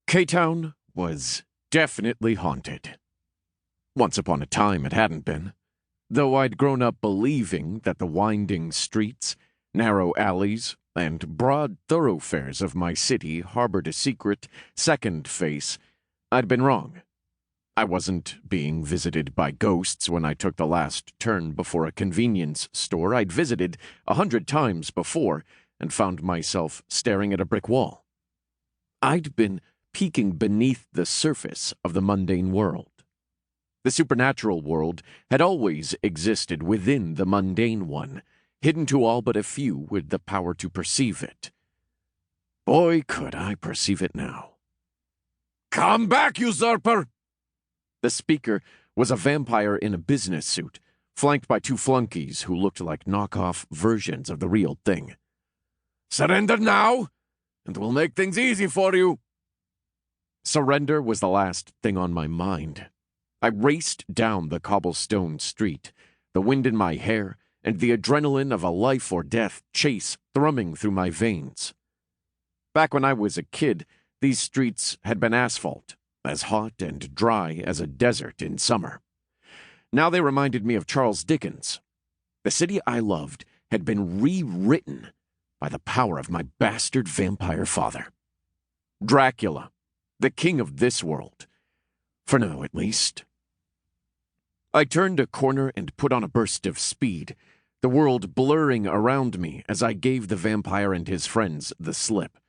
K-Town was definitely haunted. Once upon a time it hadn't been, though I'd grown up believing that the winding streets, narrow alleys, and broad thoroughfares of my city harbored a secret second face. I'd been wrong. I wasn't being visited by ghosts when I took the last turn before a convenience store I'd visited 100 times before and found myself staring at a brick wall. I'd been peeking beneath the surface of the mundane world. The supernatural world had always existed within the mundane one, hidden to all but a few with the power to perceive it. Boy, could I perceive it now. "Come back, usurper!" The speaker was a vampire in a business suit, flanked by two flunkies who looked like knockoff versions of the real thing. "Surrender now, and we'll make things easy for you." Surrender was the last thing on my mind. I raced down the cobblestone street, the wind in my hair, and the adrenaline of a life-or-death chase thrumming through my veins. Back when I was a kid, these streets had been asphalt, as hot and dry as a desert in summer. Now they reminded me of Charles Dickens. The city I loved had been rewritten by the power of my bastard vampire father. Dracula, the king of this world. For now, at least. I turned a corner and put on a burst of speed, the world blurring around me as I gave the vampire and his friends the slip.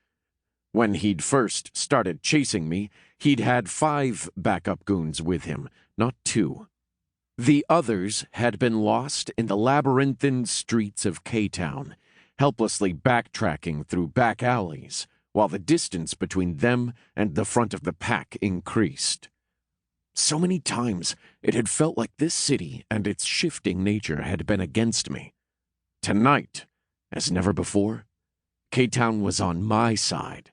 When he'd first started chasing me, he'd had 5 backup goons with him, not 2. The others had been lost in the labyrinthine streets of K-Town, helplessly backtracking through back alleys, while the distance between them and the front of the pack increased. So many times it had felt like this city and its shifting nature had been against me. Tonight, as never before, K-Town was on my side.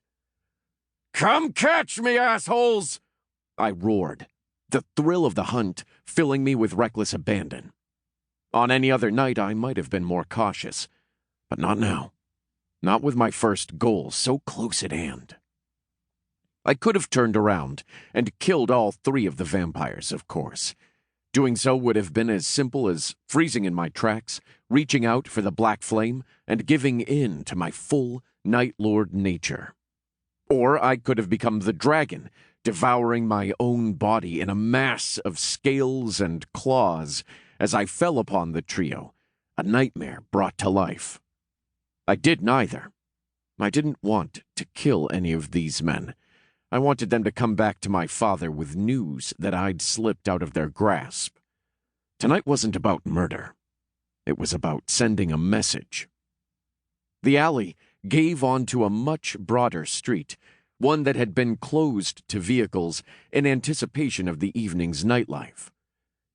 "Come catch me, assholes!" I roared, the thrill of the hunt filling me with reckless abandon. On any other night I might have been more cautious, but not now. Not with my first goal so close at hand. I could have turned around and killed all 3 of the vampires, of course. Doing so would have been as simple as freezing in my tracks, reaching out for the black flame, and giving in to my full Night Lord nature. Or I could have become the dragon, devouring my own body in a mass of scales and claws as I fell upon the trio, a nightmare brought to life. I did neither. I didn't want to kill any of these men. I wanted them to come back to my father with news that I'd slipped out of their grasp. Tonight wasn't about murder. It was about sending a message. The alley gave onto a much broader street, one that had been closed to vehicles in anticipation of the evening's nightlife.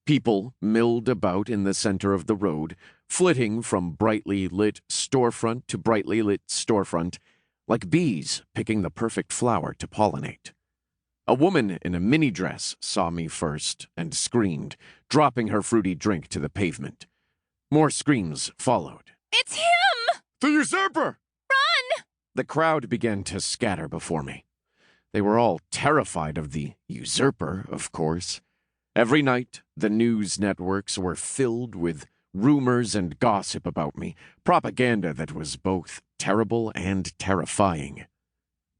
People milled about in the center of the road, flitting from brightly lit storefront to brightly lit storefront, like bees picking the perfect flower to pollinate. A woman in a mini-dress saw me first and screamed, dropping her fruity drink to the pavement. More screams followed. "It's him! The usurper!" Run! The crowd began to scatter before me. They were all terrified of the usurper, of course. Every night, the news networks were filled with rumors and gossip about me, propaganda that was both terrible and terrifying.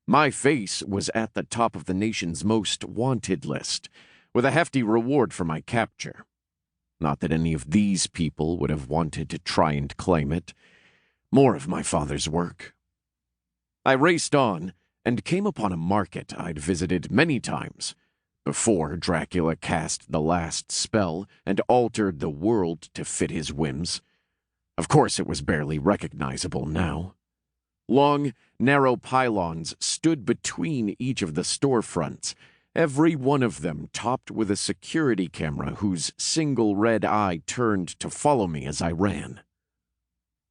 My face was at the top of the nation's most wanted list, with a hefty reward for my capture. Not that any of these people would have wanted to try and claim it. More of my father's work. I raced on and came upon a market I'd visited many times, before Dracula cast the last spell and altered the world to fit his whims. Of course it was barely recognizable now. Long, narrow pylons stood between each of the storefronts, every one of them topped with a security camera whose single red eye turned to follow me as I ran.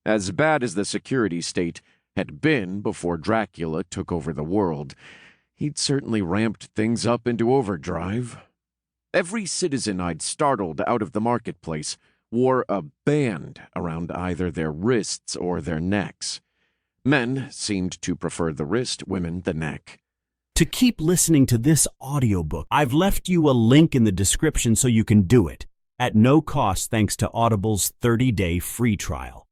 As bad as the security state had been before Dracula took over the world, he'd certainly ramped things up into overdrive. Every citizen I'd startled out of the marketplace wore a band around either their wrists or their necks. Men seemed to prefer the wrist, women the neck. to keep listening to this audiobook. I've left you a link in the description so you can do it, at no cost thanks to Audible's 30-day free trial.